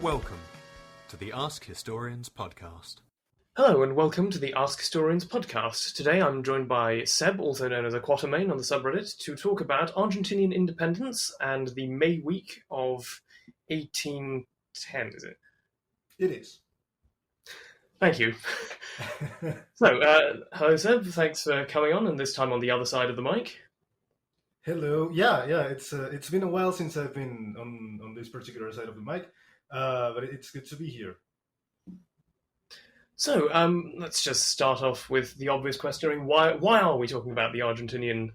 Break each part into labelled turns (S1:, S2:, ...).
S1: Welcome to the Ask Historians podcast.
S2: Hello and welcome to the Ask Historians podcast. Today I'm joined by Seb, also known as aquatermain on the subreddit, to talk about Argentinian independence and the May week of 1810, is it?
S3: It is.
S2: Thank you. Hello Seb, thanks for coming on, and this time on the other side of the mic.
S3: Hello. Yeah. It's been a while since I've been on this particular side of the mic, but it's good to be here.
S2: So let's just start off with the obvious question: why are we talking about the Argentinian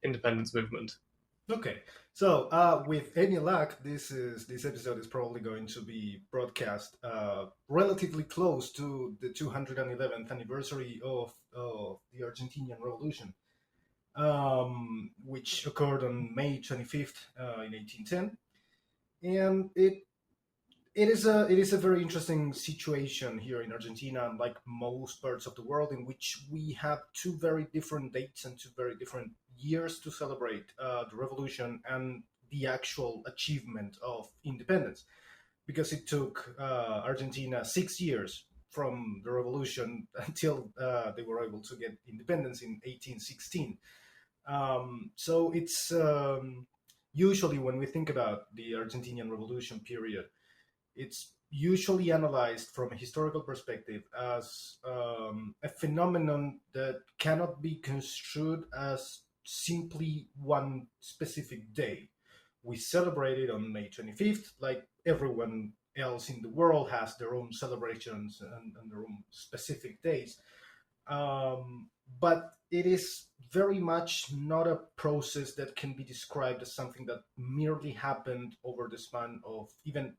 S2: independence movement?
S3: Okay. So with any luck, this episode is probably going to be broadcast relatively close to the 211th anniversary of the Argentinian Revolution, which occurred on May 25th in 1810, and it is a very interesting situation here in Argentina, and like most parts of the world, in which we have two very different dates and two very different years to celebrate the revolution and the actual achievement of independence, because it took Argentina 6 years from the revolution until they were able to get independence in 1816. So it's usually, when we think about the Argentinian Revolution period, it's usually analyzed from a historical perspective as a phenomenon that cannot be construed as simply one specific day. We celebrate it on May 25th, like everyone else in the world has their own celebrations and their own specific days. But it is very much not a process that can be described as something that merely happened over the span of even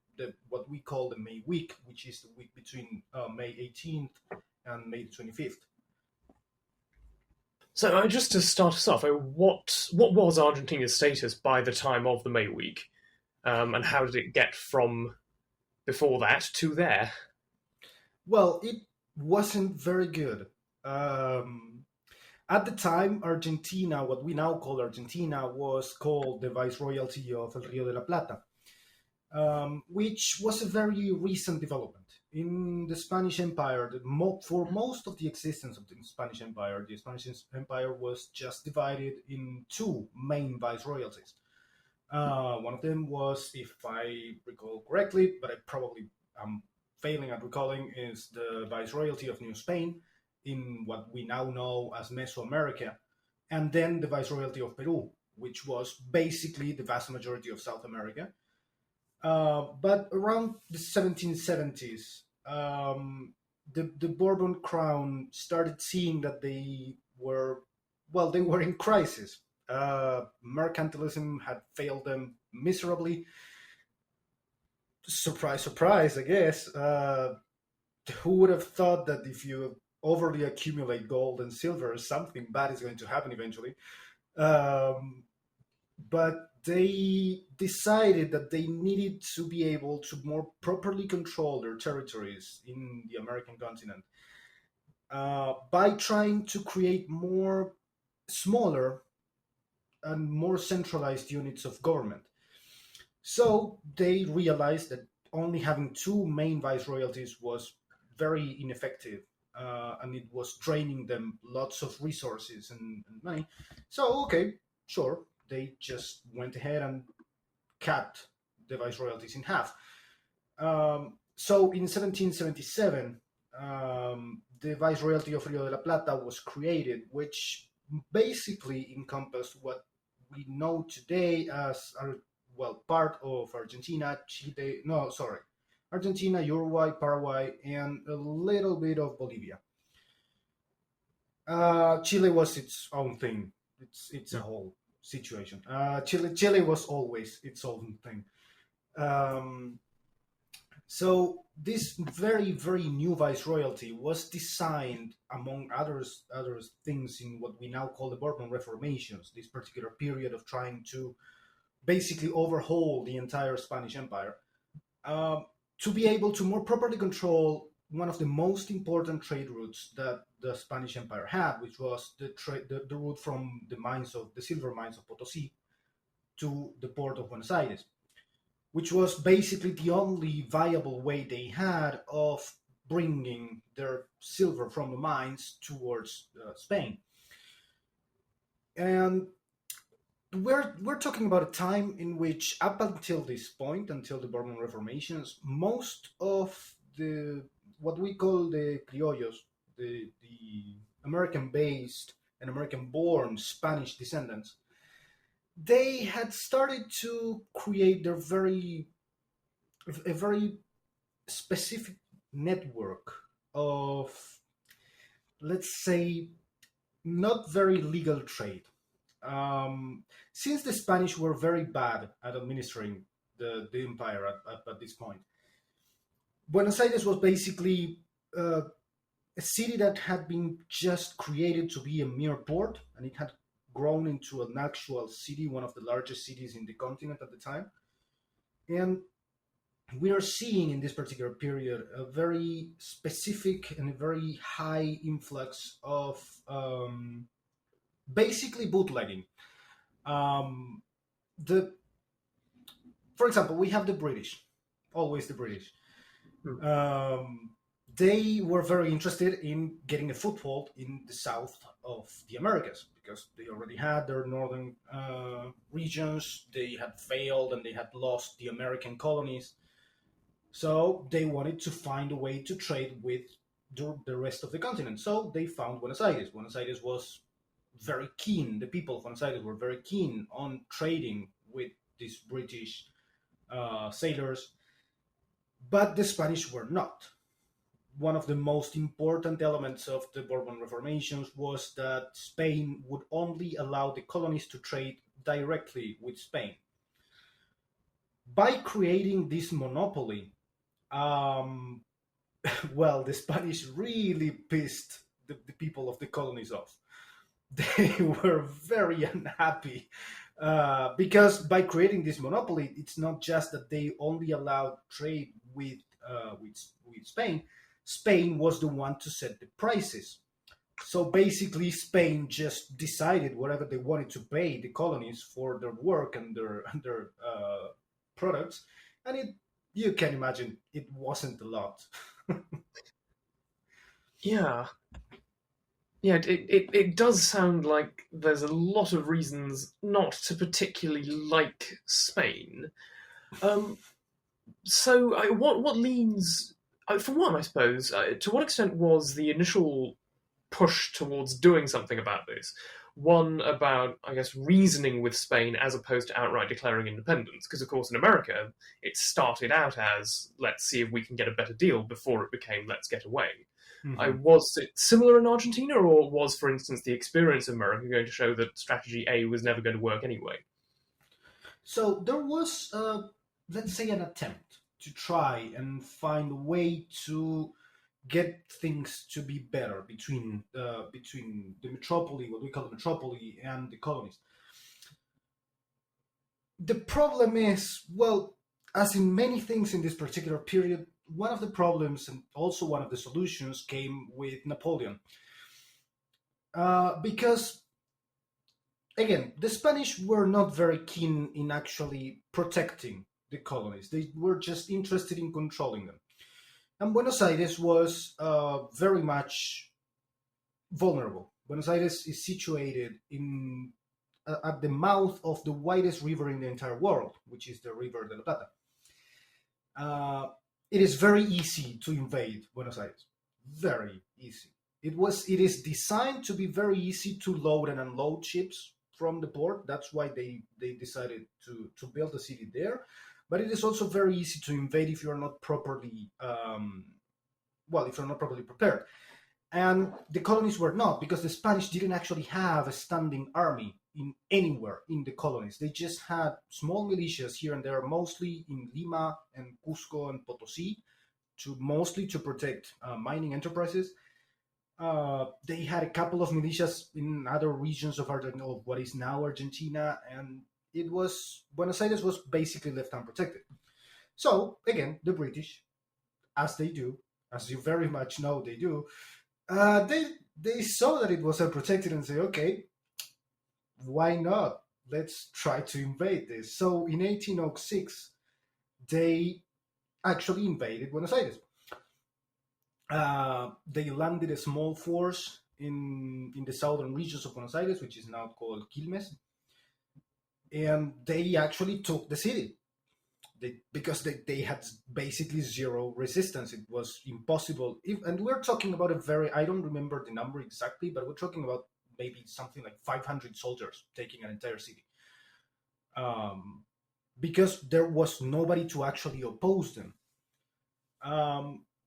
S3: what we call the May week, which is the week between May 18th and May 25th.
S2: So just to start us off, what was Argentina's status by the time of the May week, and how did it get from before that to there?
S3: Well, it wasn't very good. At the time, Argentina, what we now call Argentina, was called the Viceroyalty of El Río de la Plata, which was a very recent development. In the Spanish Empire, for most of the existence of the Spanish Empire was just divided in two main viceroyalties. One of them was, if I recall correctly, but I probably am failing at recalling, is the Viceroyalty of New Spain, in what we now know as Mesoamerica, and then the Viceroyalty of Peru, which was basically the vast majority of South America. But around the 1770s, the Bourbon crown started seeing that they were in crisis. Mercantilism had failed them miserably. Surprise, surprise, I guess. Who would have thought that if you overly accumulate gold and silver, something bad is going to happen eventually. But they decided that they needed to be able to more properly control their territories in the American continent by trying to create more smaller and more centralized units of government. So they realized that only having two main viceroyalties was very ineffective. And it was draining them lots of resources and money. So, okay, sure, they just went ahead and cut the viceroyalties in half. So in 1777, the Viceroyalty of Río de la Plata was created, which basically encompassed what we know today as, part of Argentina, Argentina, Uruguay, Paraguay, and a little bit of Bolivia. Chile was its own thing. It's a whole situation. Chile was always its own thing. So this very, very new viceroyalty was designed, among other things, in what we now call the Bourbon Reformations, this particular period of trying to basically overhaul the entire Spanish Empire, to be able to more properly control one of the most important trade routes that the Spanish Empire had, which was the route from the silver mines of Potosí to the port of Buenos Aires. which was basically the only viable way they had of bringing their silver from the mines towards Spain. And we're talking about a time in which, up until this point, until the Bourbon Reformations, most of the what we call the criollos, the American-based and American-born Spanish descendants, they had started to create a very specific network of, let's say, not very legal trade. Since the Spanish were very bad at administering the empire at this point, Buenos Aires was basically a city that had been just created to be a mere port, and it had grown into an actual city, one of the largest cities in the continent at the time. And we are seeing in this particular period a very specific and a very high influx of basically bootlegging. For example, we have the British, always the British. They were very interested in getting a foothold in the south of the Americas because they already had their northern regions. They had failed and they had lost the American colonies. So they wanted to find a way to trade with the rest of the continent. So they found Buenos Aires. Buenos Aires was very keen. The people of Buenos Aires were very keen on trading with these British sailors, but the Spanish were not. One of the most important elements of the Bourbon Reformations was that Spain would only allow the colonies to trade directly with Spain. By creating this monopoly, well, the Spanish really pissed the people of the colonies off. They were very unhappy because by creating this monopoly, it's not just that they only allowed trade with Spain. Spain was the one to set the prices. So basically, Spain just decided whatever they wanted to pay the colonies for their work and their products, and you can imagine it wasn't a lot.
S2: Yeah. Yeah, it does sound like there's a lot of reasons not to particularly like Spain. So what leans, for one, I suppose, to what extent was the initial push towards doing something about this one about, I guess, reasoning with Spain as opposed to outright declaring independence? Because, of course, in America, it started out as, let's see if we can get a better deal, before it became, let's get away. Mm-hmm. Was it similar in Argentina, or was, for instance, the experience of America going to show that strategy A was never going to work anyway?
S3: So there was, let's say, an attempt to try and find a way to get things to be better between the metropole, what we call the metropole, and the colonies. The problem is, well, as in many things in this particular period, one of the problems and also one of the solutions came with Napoleon. Because, again, the Spanish were not very keen in actually protecting the colonies. They were just interested in controlling them. And Buenos Aires was very much vulnerable. Buenos Aires is situated at the mouth of the widest river in the entire world, which is the River de la Plata. It is very easy to invade Buenos Aires. Very easy. It is designed to be very easy to load and unload ships from the port. That's why they decided to build a city there. But it is also very easy to invade if you're not properly, if you're not properly prepared. And the colonies were not, because the Spanish didn't actually have a standing army anywhere in the colonies. They just had small militias here and there, mostly in Lima and Cusco and Potosí, mostly to protect mining enterprises. They had a couple of militias in other regions of what is now Argentina, and Buenos Aires was basically left unprotected. So, again, the British, as they do, as you very much know they do, they saw that it was unprotected and say, okay, why not? Let's try to invade this. So in 1806, they actually invaded Buenos Aires. They landed a small force in the southern regions of Buenos Aires, which is now called Quilmes, and they actually took the city. Because they had basically zero resistance. It was impossible. And we're talking about I don't remember the number exactly, but we're talking about maybe something like 500 soldiers taking an entire city. Because there was nobody to actually oppose them.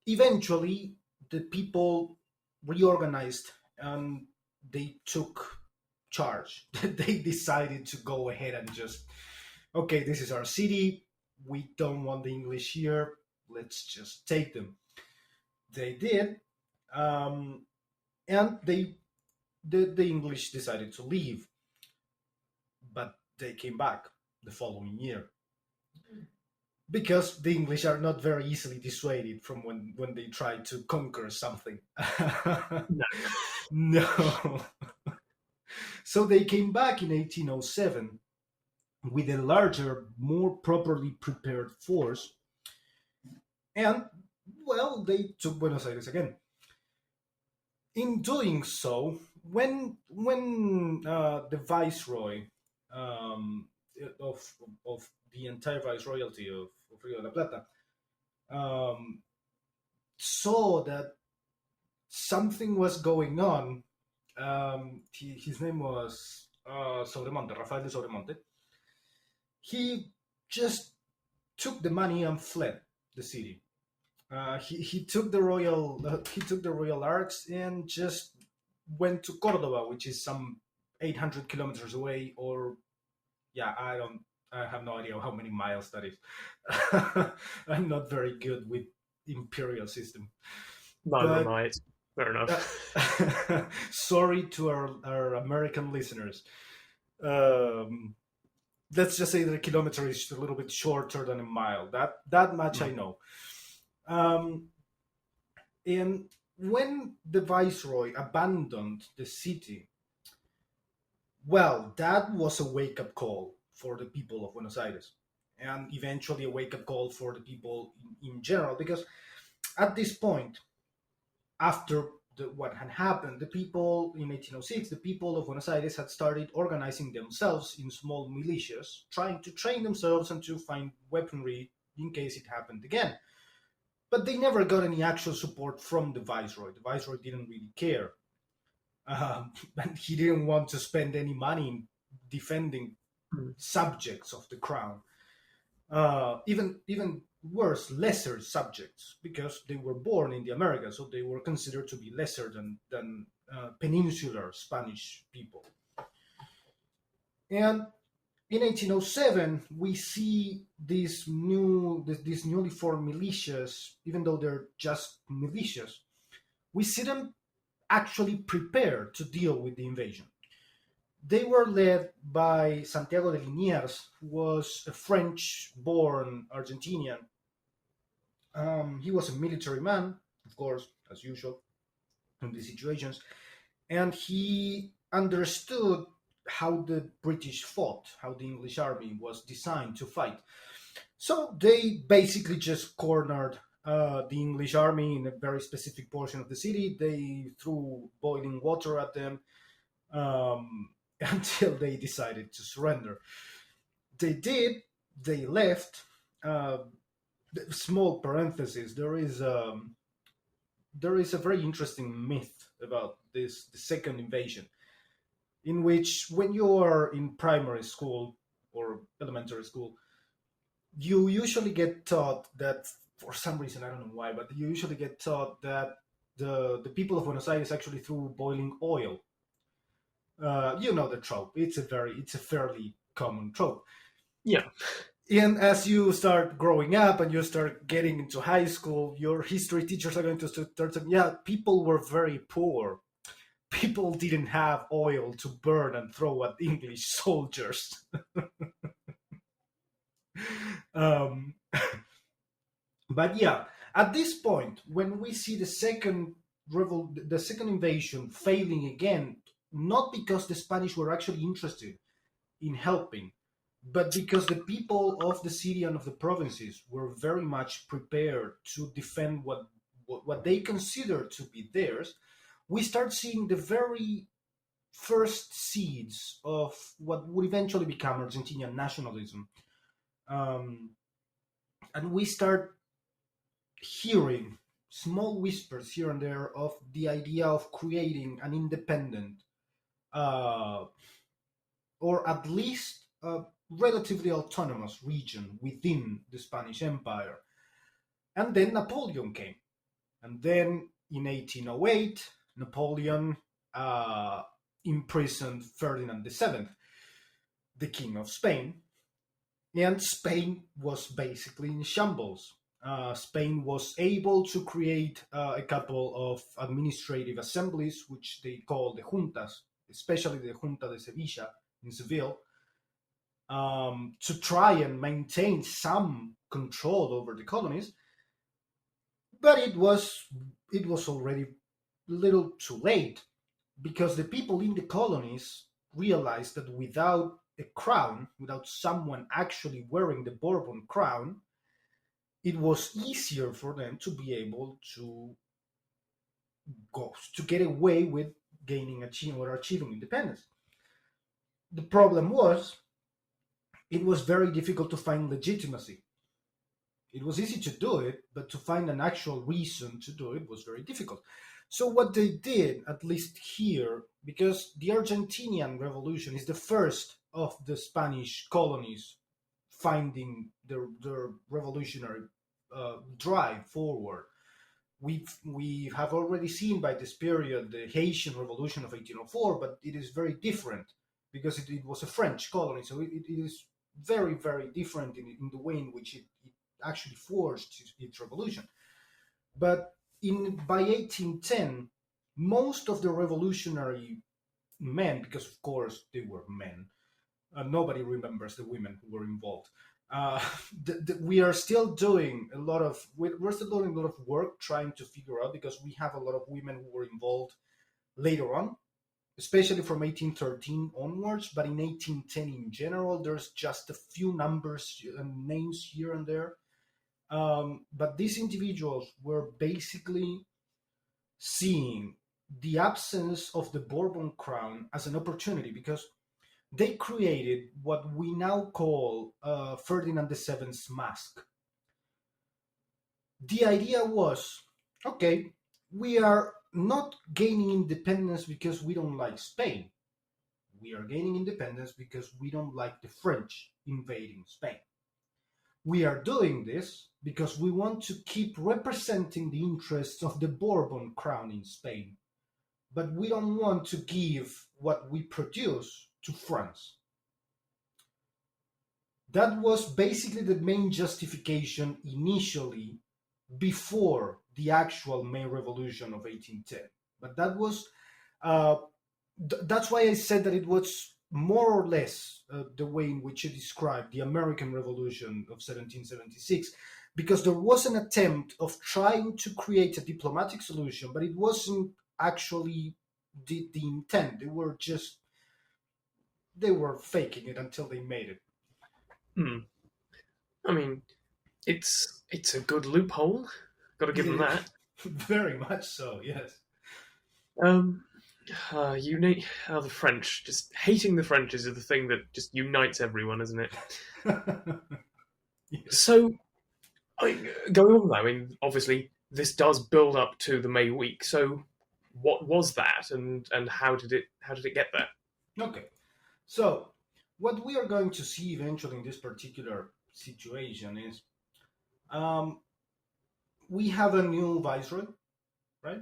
S3: Eventually, the people reorganized and they took charge. They decided to go ahead and just, okay, this is our city. We don't want the English here. Let's just take them. They did, and the English decided to leave, but they came back the following year because the English are not very easily dissuaded from when they try to conquer something. No. So they came back in 1807. With a larger, more properly prepared force, and, well, they took Buenos Aires again. In doing so, when the viceroy of the entire viceroyalty of Rio de la Plata saw that something was going on, his name was Sobremonte, Rafael de Sobremonte. He just took the money and fled the city. He took the royal arcs and just went to Cordoba, which is some 800 kilometers away, or I have no idea how many miles that is. I'm not very good with imperial system.
S2: Neither am I. Fair enough.
S3: Sorry to our American listeners. Let's just say that a kilometer is a little bit shorter than a mile. That much I know. And when the viceroy abandoned the city, well, that was a wake-up call for the people of Buenos Aires, and eventually a wake-up call for the people in general, because at this point, after what had happened, the people in 1806, the people of Buenos Aires had started organizing themselves in small militias, trying to train themselves and to find weaponry in case it happened again. But they never got any actual support from the viceroy. The viceroy didn't really care. And he didn't want to spend any money in defending subjects of the crown. Even worse, lesser subjects, because they were born in the Americas, so they were considered to be lesser than peninsular Spanish people. And in 1807, we see these newly formed militias, even though they're just militias, we see them actually prepared to deal with the invasion. They were led by Santiago de Liniers, who was a French-born Argentinian. He was a military man, of course, as usual, in these situations, and he understood how the British fought, how the English army was designed to fight. So they basically just cornered the English army in a very specific portion of the city. They threw boiling water at them until they decided to surrender. They did. They left. Small parenthesis, there is a very interesting myth about the second invasion, in which when you are in primary school or elementary school, you usually get taught that, for some reason, I don't know why, but you usually get taught that the people of Buenos Aires actually threw boiling oil. You know the trope. It's a fairly common trope.
S2: Yeah.
S3: And as you start growing up and you start getting into high school, your history teachers are going to start saying, people were very poor. People didn't have oil to burn and throw at English soldiers. But at this point, when we see the second invasion failing again, not because the Spanish were actually interested in helping, but because the people of the city and of the provinces were very much prepared to defend what they consider to be theirs, we start seeing the very first seeds of what would eventually become Argentinian nationalism. And we start hearing small whispers here and there of the idea of creating an independent, or at least a relatively autonomous region within the Spanish Empire. And then Napoleon came. And then in 1808, Napoleon imprisoned Ferdinand VII, the King of Spain, and Spain was basically in shambles. Spain was able to create a couple of administrative assemblies, which they call the juntas, especially the Junta de Sevilla in Seville, to try and maintain some control over the colonies. But it was already a little too late, because the people in the colonies realized that without a crown, without someone actually wearing the Bourbon crown, it was easier for them to be able to get away with achieving independence. The problem was, it was very difficult to find legitimacy. It was easy to do it, but to find an actual reason to do it was very difficult. So what they did, at least here, because the Argentinian Revolution is the first of the Spanish colonies finding their revolutionary drive forward. We have already seen by this period the Haitian Revolution of 1804, but it is very different because it was a French colony, so it is very, very different in the way in which it actually forged its revolution. But by 1810, most of the revolutionary men, because of course they were men, nobody remembers the women who were involved. We are still doing we're still doing a lot of work trying to figure out, because we have a lot of women who were involved later on, especially from 1813 onwards. But in 1810 in general, there's just a few numbers and names here and there. But these individuals were basically seeing the absence of the Bourbon crown as an opportunity, because they created what we now call Ferdinand VII's mask. The idea was, okay, we are not gaining independence because we don't like Spain. We are gaining independence because we don't like the French invading Spain. We are doing this because we want to keep representing the interests of the Bourbon crown in Spain, but we don't want to give what we produce to France. That was basically the main justification initially, before the actual main revolution of 1810. But that was that's why I said that it was more or less the way in which it described the American Revolution of 1776, because there was an attempt of trying to create a diplomatic solution, but it wasn't actually the intent. They were faking it until they made it.
S2: I mean, it's a good loophole. Got to give them that.
S3: Very much so, yes.
S2: The French. Just hating the French is the thing that just unites everyone, isn't it?
S3: Yes.
S2: So, going on though, I mean, obviously this does build up to the May week. So, what was that, and how did it get there?
S3: Okay, so what we are going to see eventually in this particular situation is, we have a new viceroy, right?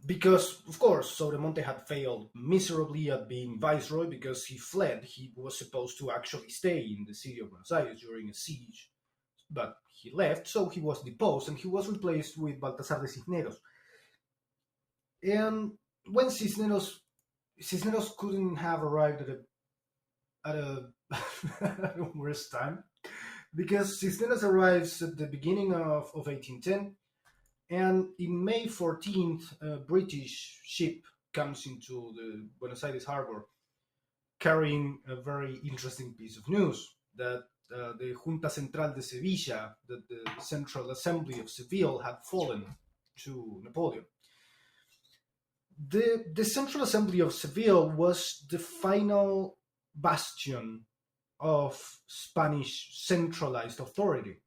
S3: Because, of course, Sobremonte had failed miserably at being viceroy because he fled. He was supposed to actually stay in the city of Buenos Aires during a siege, but he left, so he was deposed, and he was replaced with Baltasar de Cisneros. And when Cisneros couldn't have arrived at a worse time, because Cisneros arrives at the beginning of 1810, and in May 14th, a British ship comes into the Buenos Aires harbor, carrying a very interesting piece of news that the Junta Central de Sevilla, that the Central Assembly of Seville, had fallen to Napoleon. The Central Assembly of Seville was the final bastion of Spanish centralized authority.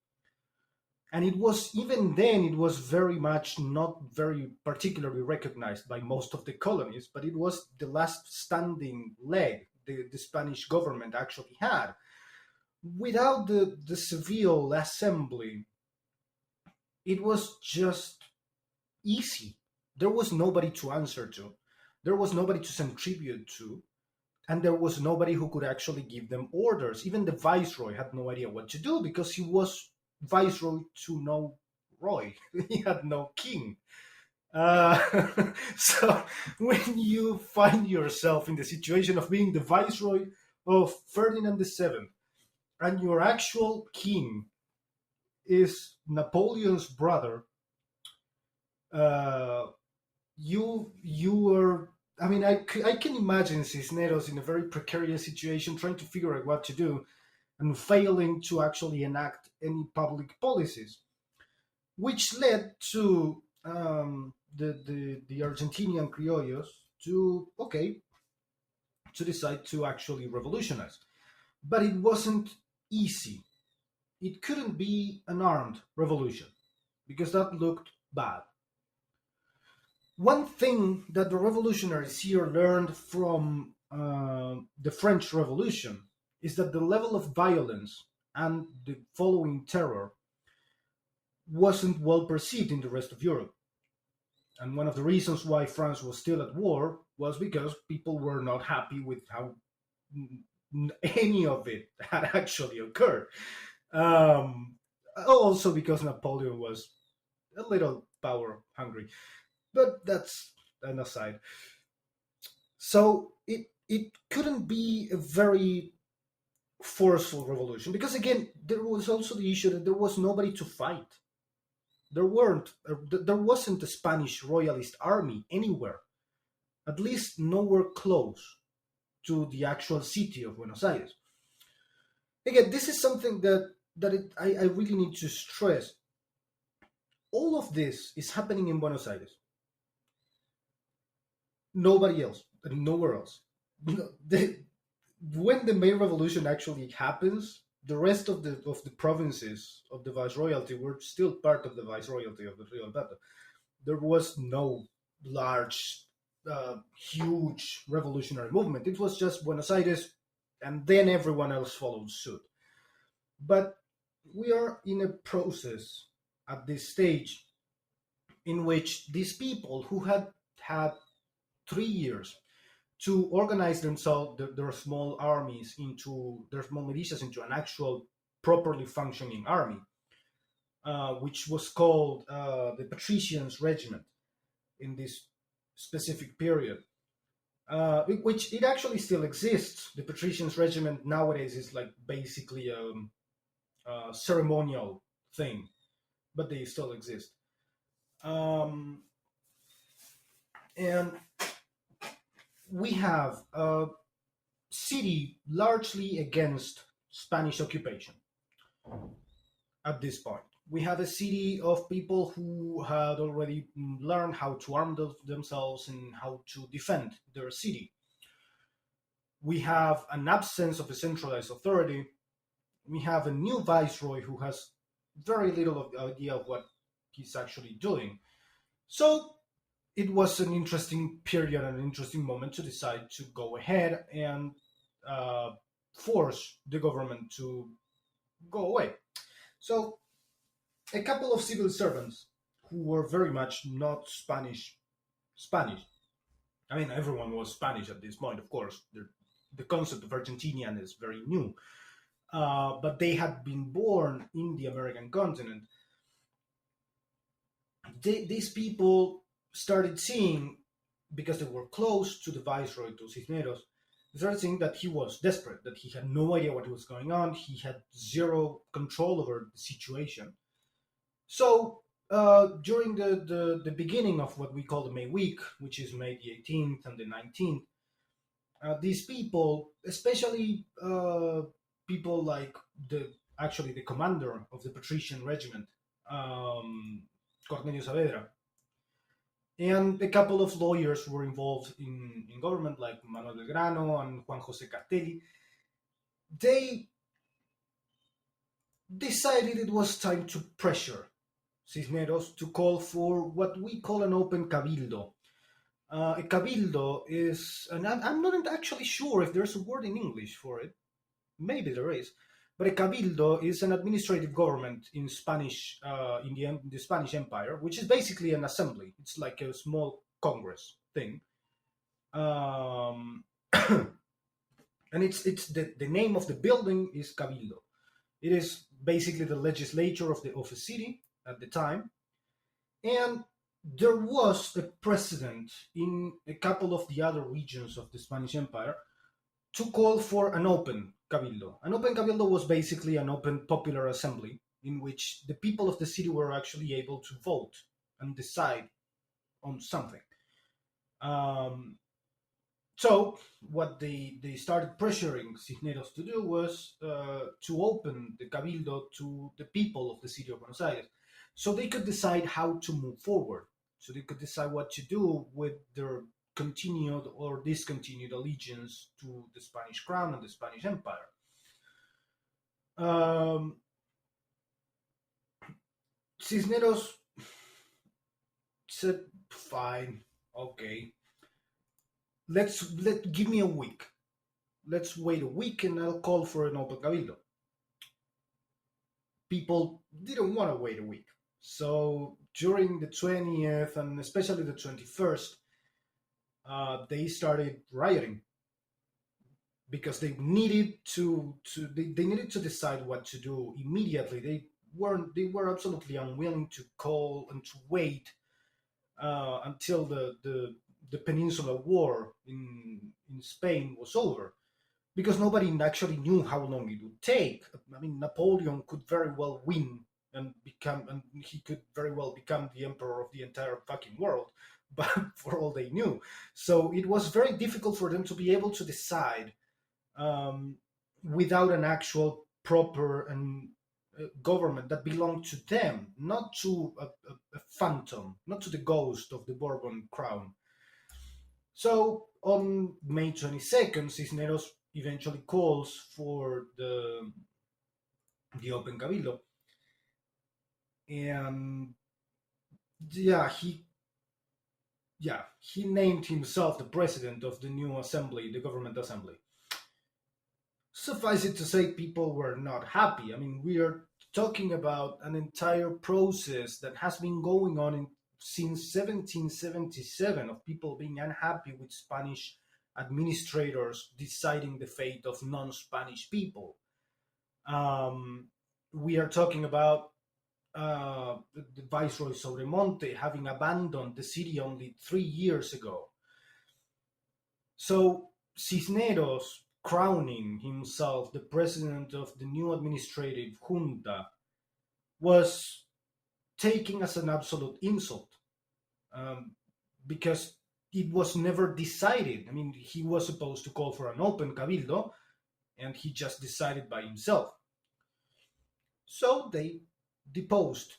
S3: And it was, even then, it was very much not very particularly recognized by most of the colonies, but it was the last standing leg the Spanish government actually had. Without the Seville Assembly, it was just easy. There was nobody to answer to. There was nobody to send tribute to. And there was nobody who could actually give them orders. Even the viceroy had no idea what to do because he was viceroy to no roy. He had no king. So when you find yourself in the situation of being the viceroy of Ferdinand VII and your actual king is Napoleon's brother, you are, I mean, I can imagine Cisneros in a very precarious situation, trying to figure out what to do and failing to actually enact any public policies, which led to the Argentinian criollos to decide to actually revolutionize. But it wasn't easy. It couldn't be an armed revolution because that looked bad. One thing that the revolutionaries here learned from the French Revolution is that the level of violence and the following terror wasn't well perceived in the rest of Europe. And one of the reasons why France was still at war was because people were not happy with how any of it had actually occurred. Also because Napoleon was a little power hungry. But that's an aside. So it couldn't be a very forceful revolution because, again, there was also the issue that there was nobody to fight. There wasn't a Spanish royalist army anywhere, at least nowhere close to the actual city of Buenos Aires. Again, this is something that I really need to stress. All of this is happening in Buenos Aires. Nobody else, nowhere else. When the main revolution actually happens, the rest of the provinces of the Viceroyalty were still part of the Viceroyalty of the Rio Plata. There was no large, huge revolutionary movement. It was just Buenos Aires, and then everyone else followed suit. But we are in a process at this stage in which these people who had 3 years to organize themselves, their small armies into, their small militias into an actual properly functioning army, which was called the Patricians Regiment in this specific period, which it actually still exists. The Patricians Regiment nowadays is like basically a ceremonial thing, but they still exist. And we have a city largely against Spanish occupation at this point. We have a city of people who had already learned how to arm themselves and how to defend their city. We have an absence of a centralized authority. We have a new viceroy who has very little idea of what he's actually doing. So it was an interesting period, an interesting moment to decide to go ahead and force the government to go away. So a couple of civil servants who were very much not Spanish. I mean, everyone was Spanish at this point, of course. The concept of Argentinian is very new. But they had been born in the American continent. These people started seeing, because they were close to the viceroy, to Cisneros, they started seeing that he was desperate, that he had no idea what was going on. He had zero control over the situation. So during the beginning of what we call the May week, which is May the 18th and the 19th, These people, especially people like the commander of the patrician regiment, Cornelio Saavedra, and a couple of lawyers were involved in government, like Manuel Belgrano and Juan José Castelli. They decided it was time to pressure Cisneros to call for what we call an open cabildo. A cabildo is, and I'm not actually sure if there's a word in English for it. Maybe there is, but a cabildo is an administrative government in Spanish, in the Spanish Empire, which is basically an assembly. It's like a small Congress thing, and it's the name of the building is Cabildo. It is basically the legislature of a city at the time, and there was a precedent in a couple of the other regions of the Spanish Empire to call for an open cabildo. An open cabildo was basically an open popular assembly in which the people of the city were actually able to vote and decide on something. So what they started pressuring Cisneros to do was to open the cabildo to the people of the city of Buenos Aires, so they could decide how to move forward, so they could decide what to do with their continued or discontinued allegiance to the Spanish crown and the Spanish Empire. Cisneros said, "Fine, okay. Give me a week. Let's wait a week, and I'll call for an open cabildo." People didn't want to wait a week, so during the 20th and especially the 21st, they started rioting because they needed to decide what to do immediately. They were absolutely unwilling to call and to wait until the Peninsular War in Spain was over, because nobody actually knew how long it would take. I mean, Napoleon could very well win and he could very well become the emperor of the entire fucking world, but for all they knew. So it was very difficult for them to be able to decide without an actual proper and government that belonged to them, not to a phantom, not to the ghost of the Bourbon crown. So on May 22nd, Cisneros eventually calls for the open cabildo, and he named himself the president of the new assembly, the government assembly. Suffice it to say, people were not happy. I mean, we are talking about an entire process that has been going on since 1777 of people being unhappy with Spanish administrators deciding the fate of non-Spanish people. We are talking about the Viceroy Sobremonte having abandoned the city only 3 years ago. So Cisneros crowning himself the president of the new administrative junta was taken as an absolute insult, because it was never decided. I mean, he was supposed to call for an open cabildo, and he just decided by himself. So they deposed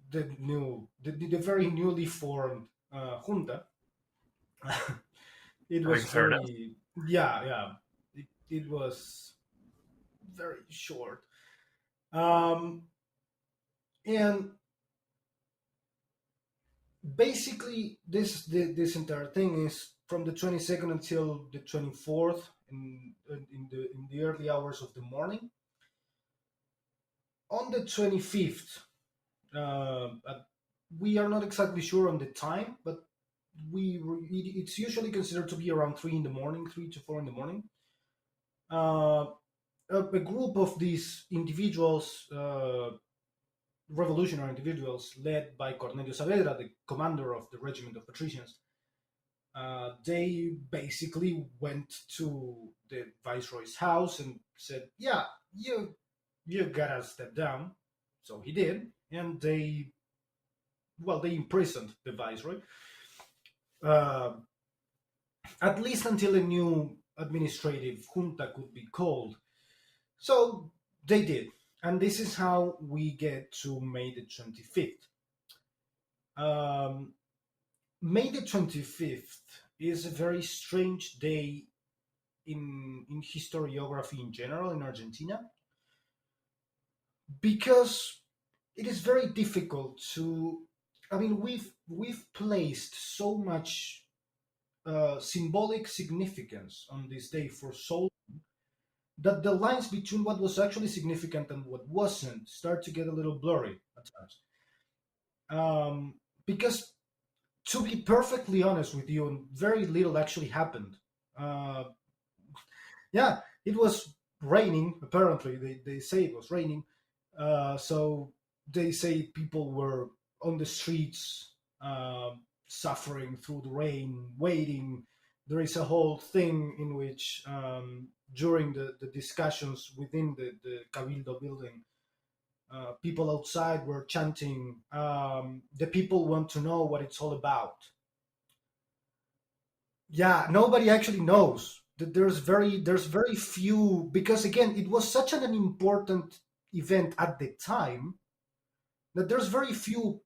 S3: the very newly formed junta. It was very, it was very short, and basically this entire thing is from the 22nd until the 24th in the early hours of the morning. On the 25th, we are not exactly sure on the time, but it's usually considered to be around 3 to 4 in the morning. A group of these individuals, revolutionary individuals, led by Cornelio Saavedra, the commander of the regiment of patricians, they basically went to the viceroy's house and said, "Yeah, you gotta step down." So he did, and they imprisoned the viceroy. at least until a new administrative junta could be called. So they did. And this is how we get to May the 25th. May the 25th is a very strange day in historiography in general in Argentina, because it is very difficult to. I mean, we've placed so much symbolic significance on this day for so long that the lines between what was actually significant and what wasn't start to get a little blurry at times. Because to be perfectly honest with you, very little actually happened. Uh, yeah, it was raining. Apparently, they say it was raining. So they say people were on the streets, suffering through the rain, waiting. There is a whole thing in which, during the discussions within the Cabildo building, people outside were chanting, "The people want to know what it's all about." Yeah, nobody actually knows. There's very few, because again, it was such an important event at the time that there's very few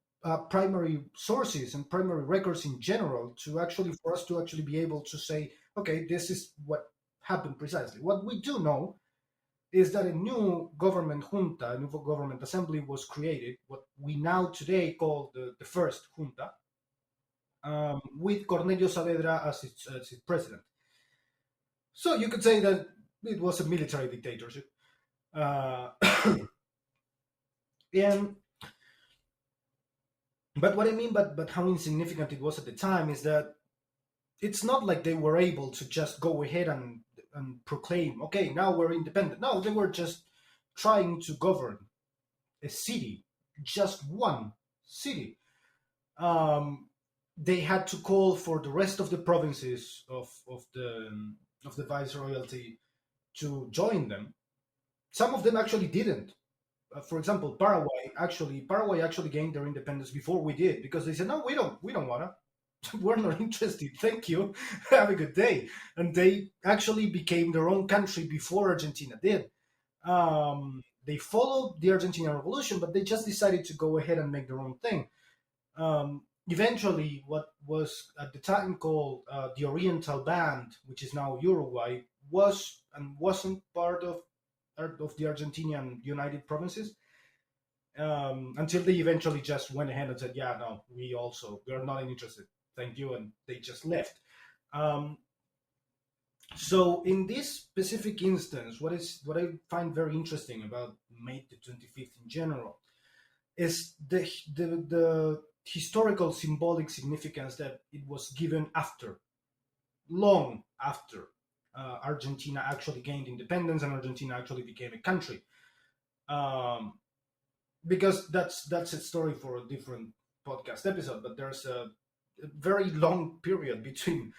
S3: primary sources and primary records in general to actually for us to actually be able to say, okay, this is what happened precisely. What we do know is that a new government junta, a new government assembly was created, what we now today call the First Junta, with Cornelio Saavedra as its president. So you could say that it was a military dictatorship. And but what I mean, but how insignificant it was at the time is that it's not like they were able to just go ahead and proclaim, okay, now we're independent. No, they were just trying to govern a city, just one city. They had to call for the rest of the provinces of the viceroyalty to join them. Some of them actually didn't. For example, Paraguay actually gained their independence before we did, because they said, no, we don't wanna. We're not interested. Thank you. Have a good day. And they actually became their own country before Argentina did. They followed the Argentinian Revolution, but they just decided to go ahead and make their own thing. Eventually, what was at the time called the Oriental Band, which is now Uruguay, was and wasn't part of the Argentinian United Provinces, until they eventually just went ahead and said, yeah, no, we're not interested. Thank you. And they just left. So in this specific instance, what I find very interesting about May the 25th in general is the historical symbolic significance that it was given long after Argentina actually gained independence and Argentina actually became a country. Because that's a story for a different podcast episode, but there's a very long period between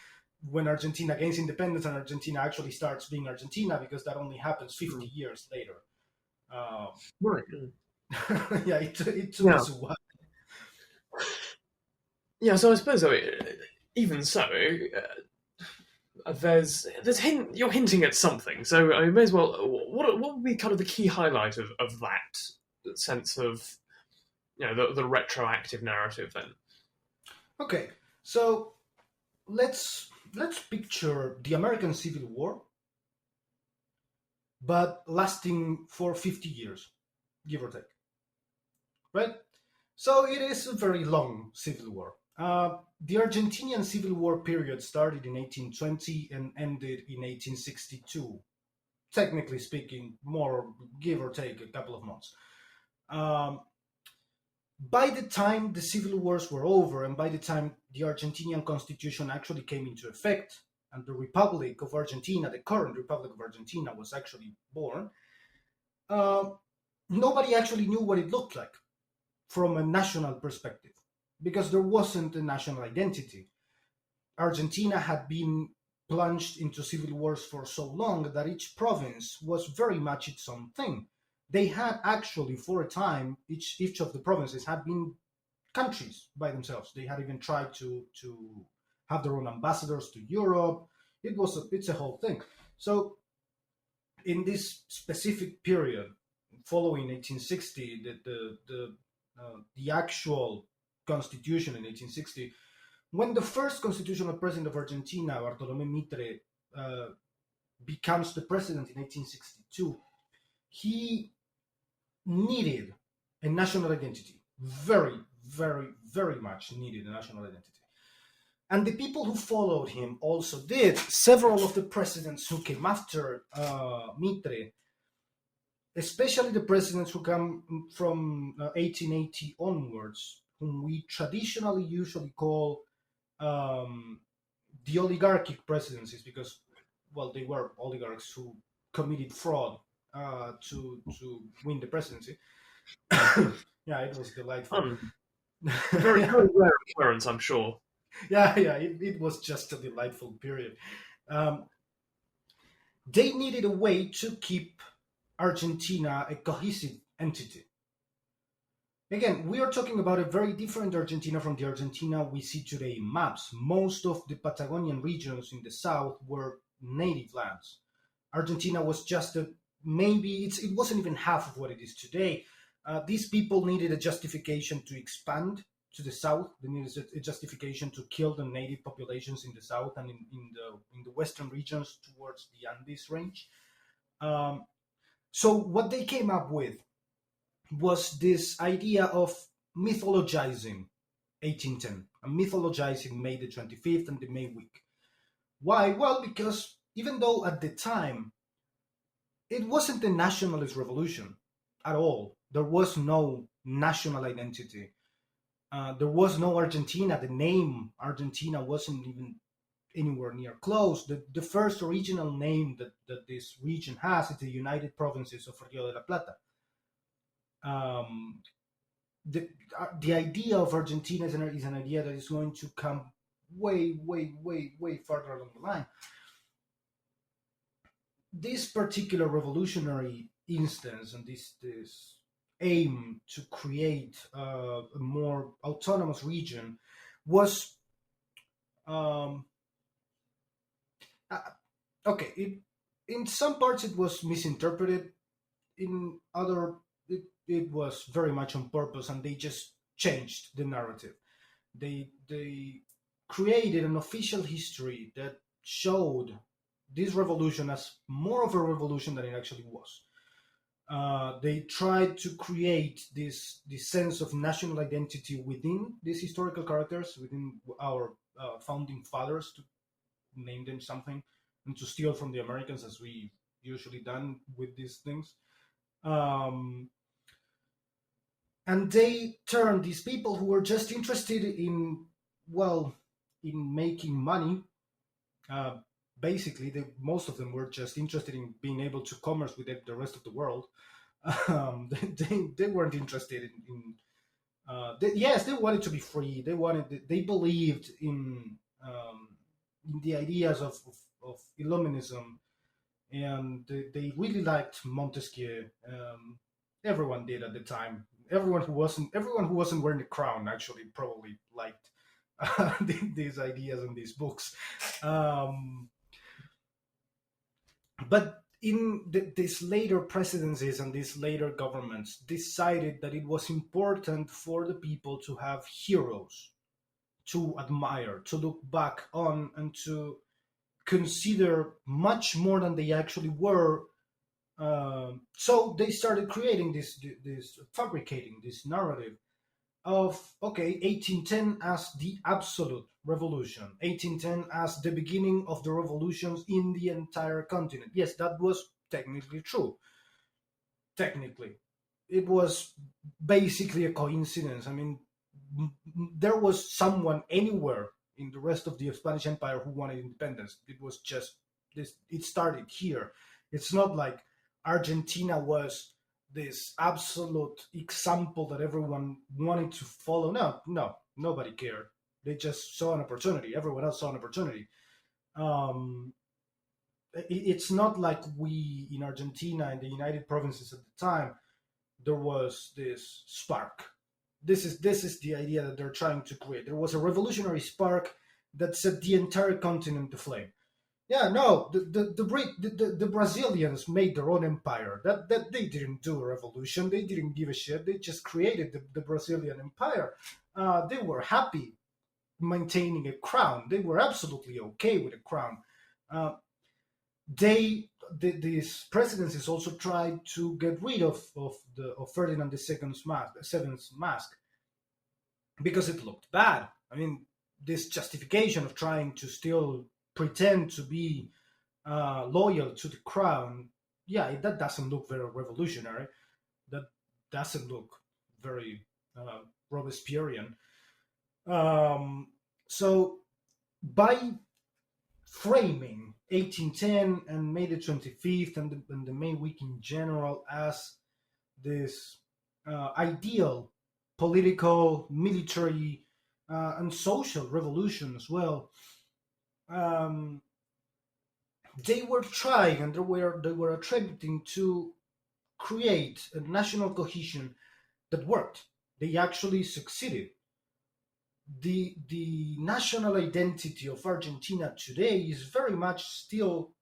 S3: when Argentina gains independence and Argentina actually starts being Argentina, because that only happens 50 years later.
S2: Right.
S3: Yeah, it took us a while.
S2: Yeah, so I suppose even so, you're hinting at something. So I may as well. What would be kind of the key highlight of that sense of, the retroactive narrative then?
S3: Okay, so let's picture the American Civil War, but lasting for 50 years, give or take. Right? So it is a very long civil war. The Argentinian Civil War period started in 1820 and ended in 1862. Technically speaking, more, give or take, a couple of months. By the time the civil wars were over, and by the time the Argentinian constitution actually came into effect, and the Republic of Argentina, the current Republic of Argentina, was actually born, nobody actually knew what it looked like from a national perspective, because there wasn't a national identity. Argentina had been plunged into civil wars for so long that each province was very much its own thing. They had actually, for a time, each of the provinces had been countries by themselves. They had even tried to have their own ambassadors to Europe. It's a whole thing. So in this specific period following 1860, the actual constitution in 1860, when the first constitutional president of Argentina, Bartolomé Mitre, becomes the president in 1862, he needed a national identity. Very, very, very much needed a national identity. And the people who followed him also did. Several of the presidents who came after Mitre, especially the presidents who come from 1880 onwards, whom we traditionally usually call the oligarchic presidencies, because, well, they were oligarchs who committed fraud to win the presidency. Yeah, it was delightful.
S2: Very, very rare occurrence, I'm sure.
S3: Yeah, it was just a delightful period. They needed a way to keep Argentina a cohesive entity. Again, we are talking about a very different Argentina from the Argentina we see today in maps. Most of the Patagonian regions in the south were native lands. Argentina was just it wasn't even half of what it is today. These people needed a justification to expand to the south. They needed a justification to kill the native populations in the south and in the western regions towards the Andes range. So what they came up with was this idea of mythologizing 1810, and mythologizing May the 25th and the May week. Why? Well, because even though at the time it wasn't a nationalist revolution at all, there was no national identity. There was no Argentina. The name Argentina wasn't even anywhere near close. The first original name that this region has is the United Provinces of Río de la Plata. The idea of Argentina is an idea that is going to come way, way, way, way further along the line. This particular revolutionary instance and this aim to create a more autonomous region was in some parts it was misinterpreted. In other, it was very much on purpose, and they just changed the narrative. They created an official history that showed this revolution as more of a revolution than it actually was. They tried to create this sense of national identity within these historical characters, within our founding fathers, to name them something, and to steal from the Americans, as we usually done with these things. And they turned these people who were just interested in making money. Basically, most of them were just interested in being able to commerce with the rest of the world. They weren't interested in they wanted to be free. They believed in the ideas of Illuminism, and they really liked Montesquieu. Everyone did at the time. Everyone who wasn't wearing a crown actually probably liked these ideas and these books. But in these later presidencies and these later governments decided that it was important for the people to have heroes to admire, to look back on, and to consider much more than they actually were. So they started creating fabricating this narrative of 1810 as the absolute revolution, 1810 as the beginning of the revolutions in the entire continent. Yes, that was technically true. Technically, it was basically a coincidence. I mean, there was someone anywhere in the rest of the Spanish Empire who wanted independence. It was just this. It started here. It's not like Argentina was this absolute example that everyone wanted to follow. No, nobody cared. They just saw an opportunity. Everyone else saw an opportunity. It's not like we in Argentina and the United Provinces at the time, there was this spark. This is the idea that they're trying to create. There was a revolutionary spark, that set the entire continent aflame. Yeah, no, the Brazilians made their own empire. That they didn't do a revolution. They didn't give a shit. They just created the Brazilian empire. They were happy maintaining a crown. They were absolutely okay with a crown. These presidencies also tried to get rid of Ferdinand seventh's mask because it looked bad. I mean, this justification of trying to still pretend to be loyal to the crown, yeah, that doesn't look very revolutionary. That doesn't look very Robespierrean. So by framing 1810 and May the 25th and the May week in general as this ideal political, military, and social revolution as well, they were trying and they were attempting to create a national cohesion that worked. They actually succeeded. The national identity of Argentina today is very much still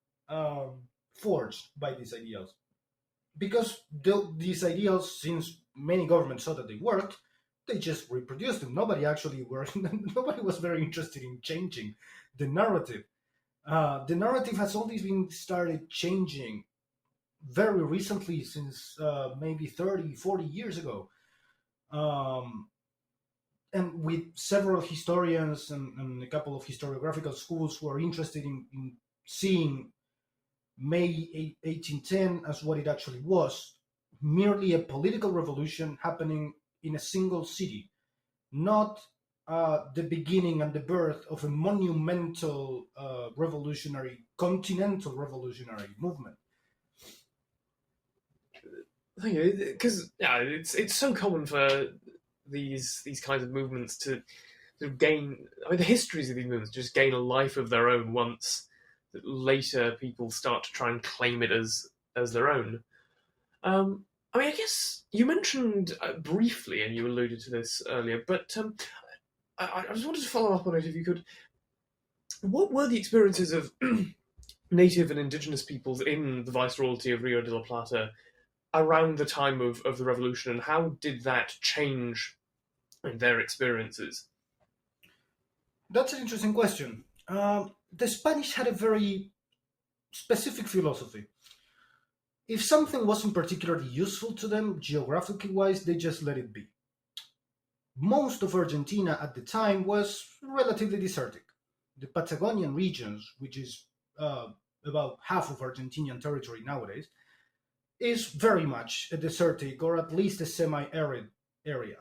S3: forged by these ideals, because these ideals, since many governments saw that they worked, they just reproduced them. Nobody was very interested in changing the narrative. The narrative has only been started changing very recently, since maybe 30, 40 years ago. And with several historians and a couple of historiographical schools who are interested in seeing May 1810 as what it actually was, merely a political revolution happening in a single city, not the beginning and the birth of a monumental continental revolutionary movement.
S2: Thank you, because it's so common for these kinds of movements to sort of gain. I mean, the histories of these movements just gain a life of their own once that later people start to try and claim it as their own. I mean, I guess you mentioned briefly, and you alluded to this earlier, but I just wanted to follow up on it if you could. What were the experiences of native and indigenous peoples in the Viceroyalty of Rio de la Plata around the time of the revolution, and how did that change their experiences?
S3: That's an interesting question. The Spanish had a very specific philosophy. If something wasn't particularly useful to them, geographically wise, they just let it be. Most of Argentina at the time was relatively desertic. The Patagonian regions, which is about half of Argentinian territory nowadays, is very much a desertic, or at least a semi-arid area.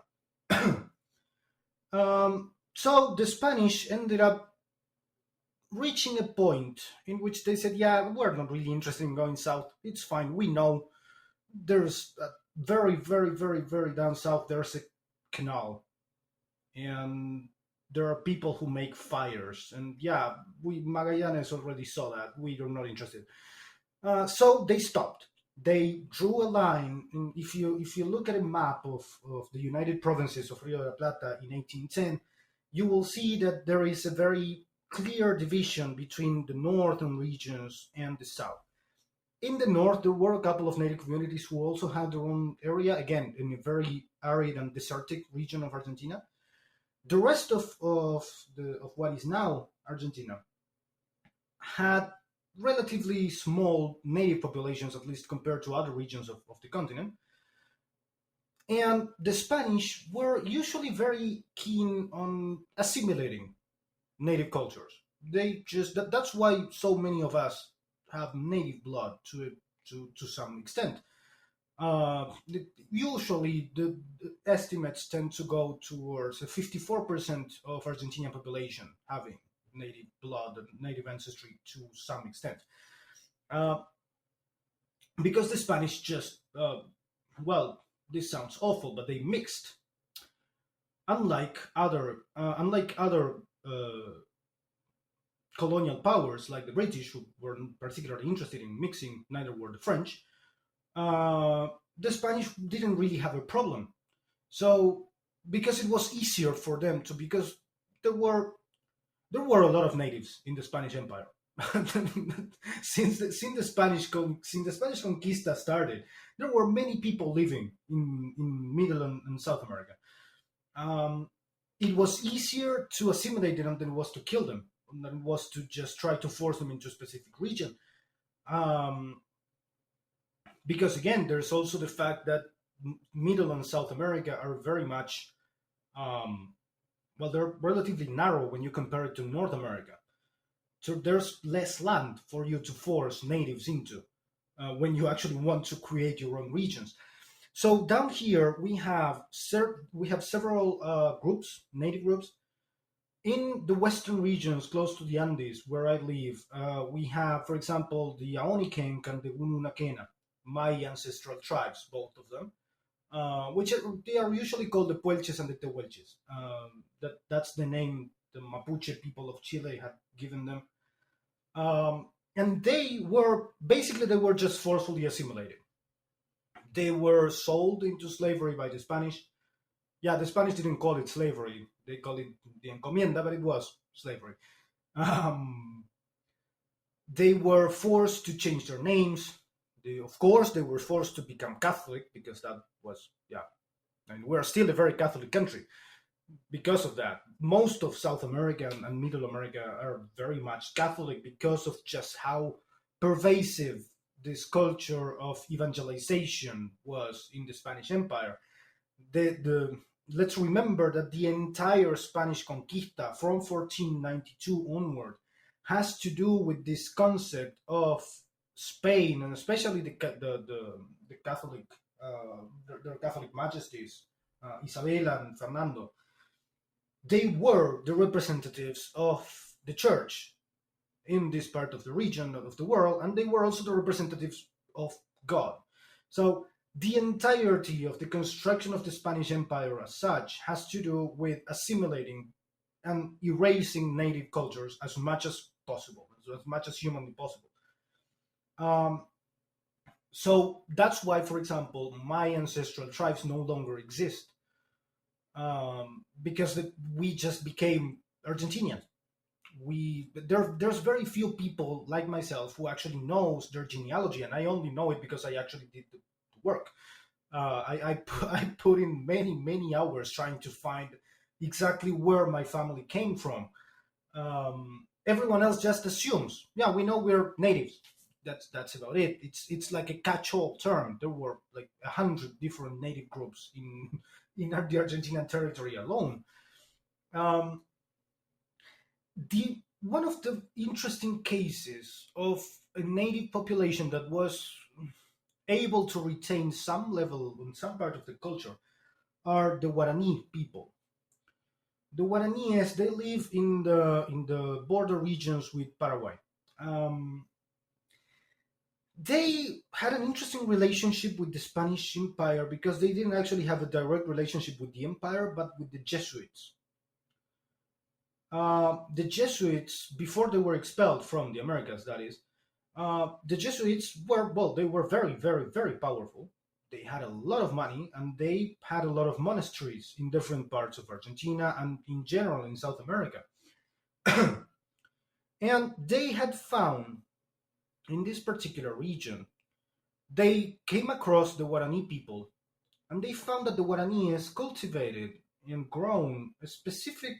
S3: So the Spanish ended up reaching a point in which they said, yeah, we're not really interested in going south. It's fine. We know there's very, very, very, very down south, there's a canal. And there are people who make fires. And yeah, Magallanes already saw that. We are not interested. So they stopped. They drew a line. If you look at a map of the United Provinces of Rio de la Plata in 1810, you will see that there is a very clear division between the northern regions and the south. In the north, there were a couple of native communities who also had their own area, again, in a very arid and desertic region of Argentina. The rest of what is now Argentina had relatively small native populations, at least compared to other regions of the continent. And the Spanish were usually very keen on assimilating native cultures. That's why so many of us have native blood to some extent. Usually the estimates tend to go towards 54% of Argentinian population having native blood and native ancestry to some extent. Because the Spanish just, this sounds awful, but they mixed. Unlike other colonial powers like the British, who weren't particularly interested in mixing, neither were the French, the Spanish didn't really have a problem. So, because it was easier for them because there were there were a lot of natives in the Spanish Empire. since the Spanish Conquista started, there were many people living in Middle and South America. It was easier to assimilate them than it was to kill them, than it was to just try to force them into a specific region. Because again, there's also the fact that Middle and South America are very much, they're relatively narrow when you compare it to North America. So there's less land for you to force natives into when you actually want to create your own regions. So down here we have several groups, native groups. In the western regions close to the Andes, where I live, we have, for example, the Aonikenk and the Ununakena, my ancestral tribes, both of them, which they are usually called the Puelches and the Tehuelches. That's the name the Mapuche people of Chile had given them. And they were just forcefully assimilated. They were sold into slavery by the Spanish. Yeah, the Spanish didn't call it slavery. They called it the encomienda, but it was slavery. They were forced to change their names. Of course, they were forced to become Catholic because that was, we're still a very Catholic country. Because of that, most of South America and Middle America are very much Catholic because of just how pervasive this culture of evangelization was in the Spanish Empire. Let's remember that the entire Spanish Conquista from 1492 onward has to do with this concept of Spain, and especially the Catholic, their Catholic majesties, Isabella and Fernando. They were the representatives of the church in this part of the region of the world, and they were also the representatives of God. So the entirety of the construction of the Spanish Empire as such has to do with assimilating and erasing native cultures as much as possible, as much as humanly possible. So that's why, for example, my ancestral tribes no longer exist. Because we just became Argentinian. There's very few people like myself who actually knows their genealogy, and I only know it because I actually did the work. I put in many hours trying to find exactly where my family came from. Everyone else just assumes, we know we're natives. That's about it. It's like a catch-all term. There were like 100 different native groups in the Argentinian territory alone. One of the interesting cases of a native population that was able to retain some level in some part of the culture are the Guarani people. The Guaraníes, they live in the border regions with Paraguay. They had an interesting relationship with the Spanish Empire because they didn't actually have a direct relationship with the empire, but with the Jesuits. The Jesuits, before they were expelled from the Americas, that is, the Jesuits they were very, very, very powerful. They had a lot of money, and they had a lot of monasteries in different parts of Argentina and in general in South America. And they had found, in this particular region, they came across the Guarani people, and they found that the Guaraníes cultivated and grown a specific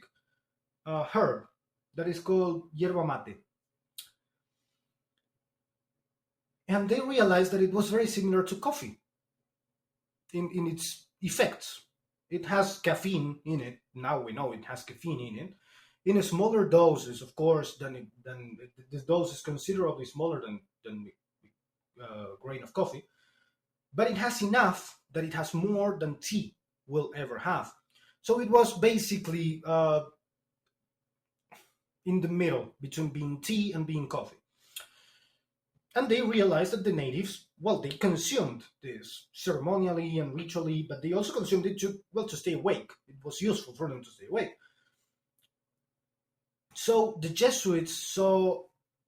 S3: herb that is called yerba mate. And they realized that it was very similar to coffee in its effects. It has caffeine in it. Now we know it has caffeine in it. In a smaller doses, of course, this dose is considerably smaller than a grain of coffee. But it has enough that it has more than tea will ever have. So it was basically in the middle between being tea and being coffee. And they realized that the natives, they consumed this ceremonially and ritually, but they also consumed it to stay awake. It was useful for them to stay awake. So the Jesuits saw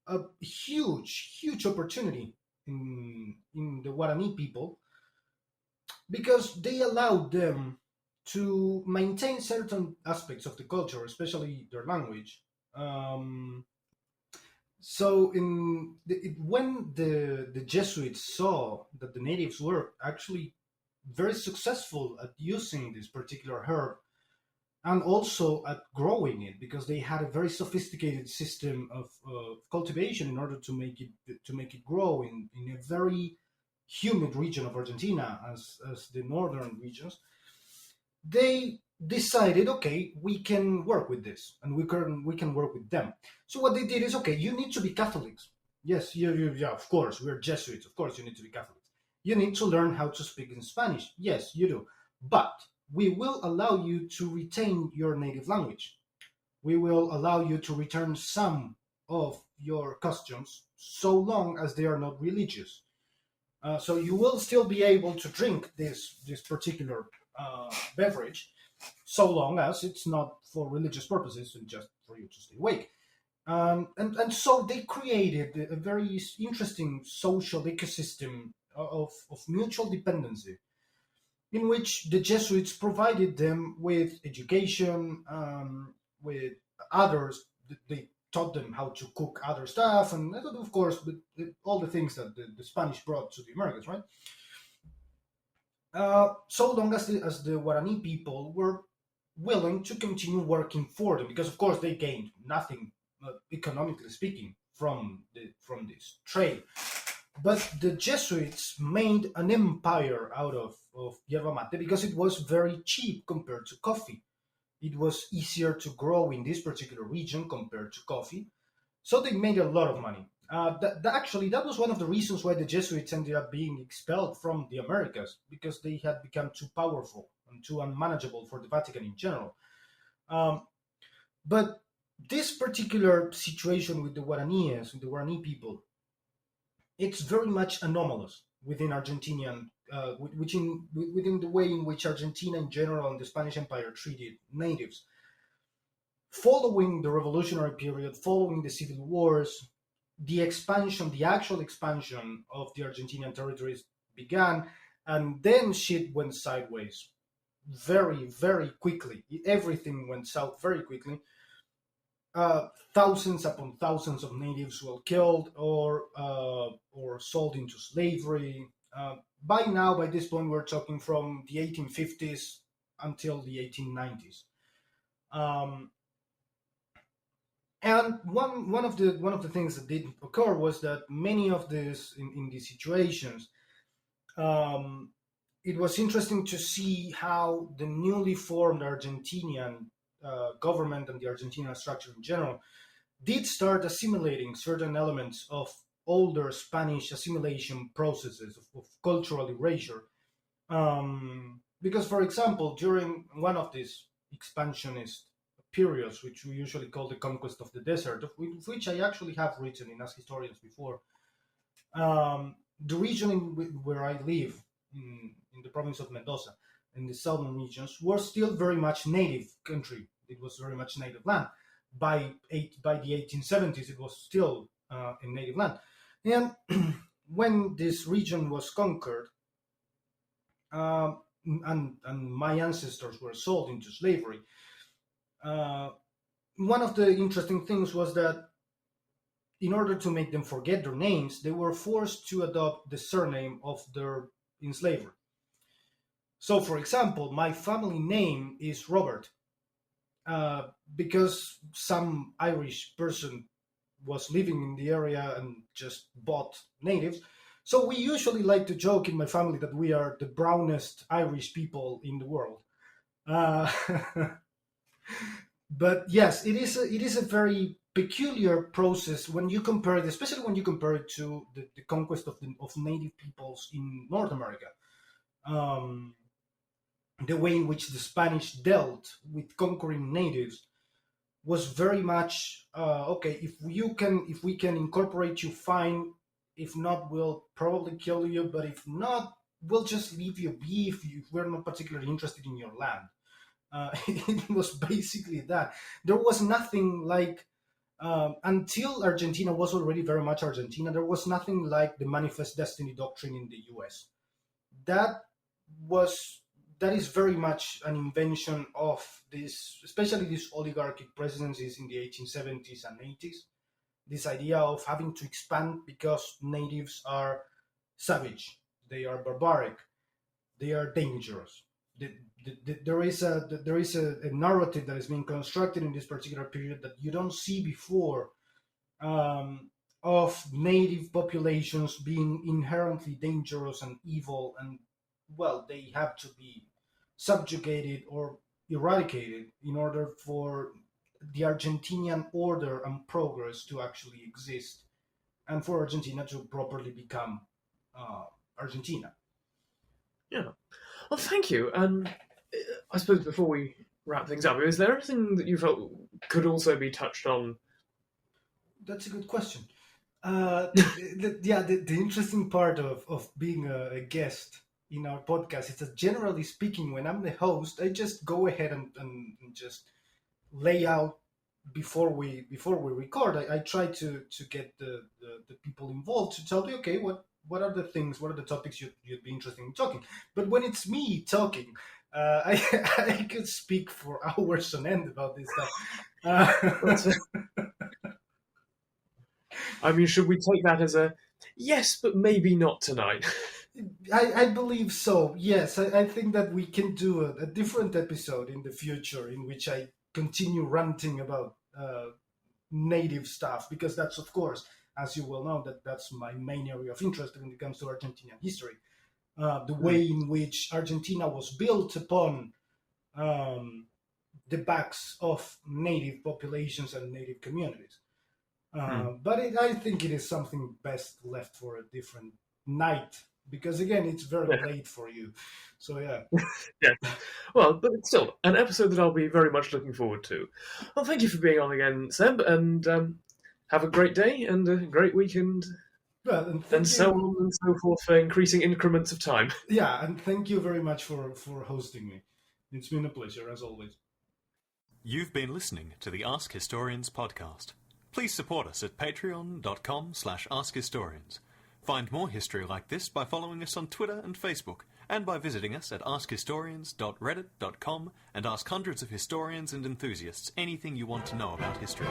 S3: a huge opportunity in the Guarani people because they allowed them to maintain certain aspects of the culture, especially their language, So when the Jesuits saw that the natives were actually very successful at using this particular herb and also at growing it, because they had a very sophisticated system of cultivation in order to make it grow in a very humid region of Argentina as the northern regions, they decided, okay, we can work with this, and we can work with them. So what they did is, okay, you need to be Catholics. Yes, yeah, of course, we're Jesuits. Of course, you need to be Catholics. You need to learn how to speak in Spanish. Yes, you do. But we will allow you to retain your native language. We will allow you to return some of your customs so long as they are not religious. So you will still be able to drink this particular beverage, so long as it's not for religious purposes and just for you to stay awake. And so they created a very interesting social ecosystem of mutual dependency, in which the Jesuits provided them with education, with others. They taught them how to cook other stuff, and of course, all the things that the Spanish brought to the Americas, right? So long as the Guarani people were willing to continue working for them, because of course they gained nothing, economically speaking, from this trade. But the Jesuits made an empire out of yerba mate because it was very cheap compared to coffee. It was easier to grow in this particular region compared to coffee. So they made a lot of money. Actually, that was one of the reasons why the Jesuits ended up being expelled from the Americas, because they had become too powerful and too unmanageable for the Vatican in general. But this particular situation with the Guaraníes, with the Guarani people, it's very much anomalous within Argentinian, within the way in which Argentina in general and the Spanish Empire treated natives. Following the revolutionary period, following the civil wars, the actual expansion of the Argentinian territories began, and then shit went sideways very, very quickly. Everything went south very quickly. Thousands upon thousands of natives were killed or sold into slavery. By this point, we're talking from the 1850s until the 1890s. And one of the things that did occur was that many of these in these situations, it was interesting to see how the newly formed Argentinian government and the Argentinian structure in general did start assimilating certain elements of older Spanish assimilation processes of cultural erasure. Because, for example, during one of these expansionist periods, which we usually call the conquest of the desert, which I actually have written in AskHistorians before, the region where I live, in the province of Mendoza, in the southern regions, were still very much native country. It was very much native land. By the 1870s, it was still a native land. And when this region was conquered, and my ancestors were sold into slavery, one of the interesting things was that in order to make them forget their names, they were forced to adopt the surname of their enslaver. So, for example, my family name is Robert, because some Irish person was living in the area and just bought natives. So we usually like to joke in my family that we are the brownest Irish people in the world. But yes, it is a very peculiar process when you compare it, especially when you compare it to the conquest of native peoples in North America. The way in which the Spanish dealt with conquering natives was very much okay. If we can incorporate you, fine. If not, we'll probably kill you. But if not, we'll just leave you be if we're not particularly interested in your land. It was basically that. There was nothing like, until Argentina was already very much Argentina, there was nothing like the Manifest Destiny doctrine in the US. that is very much an invention of this, especially these oligarchic presidencies in the 1870s and 80s. This idea of having to expand because natives are savage, they are barbaric, they are dangerous. There is a narrative that is being constructed in this particular period that you don't see before, of native populations being inherently dangerous and evil, and well, they have to be subjugated or eradicated in order for the Argentinian order and progress to actually exist, and for Argentina to properly become Argentina.
S2: Yeah. Well, thank you. And I suppose before we wrap things up, is there anything that you felt could also be touched on?
S3: That's a good question. The interesting part of being a guest in our podcast is that, generally speaking, when I'm the host, I just go ahead and just lay out before we record. I try to get the people involved to tell me, okay, what are the things, what are the topics you'd be interested in talking. But when it's me talking, I could speak for hours on end about this stuff.
S2: I mean, should we take that as a yes, but maybe not tonight?
S3: I believe so, yes. I think that we can do a different episode in the future in which I continue ranting about native stuff, because that's, of course, as you well know, that's my main area of interest when it comes to Argentinian history. The way in which Argentina was built upon the backs of native populations and native communities. But I think it is something best left for a different night, because again, it's very late for you. So yeah.
S2: Yeah. Well, but it's still an episode that I'll be very much looking forward to. Well, thank you for being on again, Seb, and have a great day and a great weekend.
S3: Well,
S2: and so on and so forth for increasing increments of time.
S3: Yeah, and thank you very much for hosting me. It's been a pleasure, as always.
S1: You've been listening to the Ask Historians podcast. Please support us at patreon.com/AskHistorians. Find more history like this by following us on Twitter and Facebook, and by visiting us at askhistorians.reddit.com, and ask hundreds of historians and enthusiasts anything you want to know about history.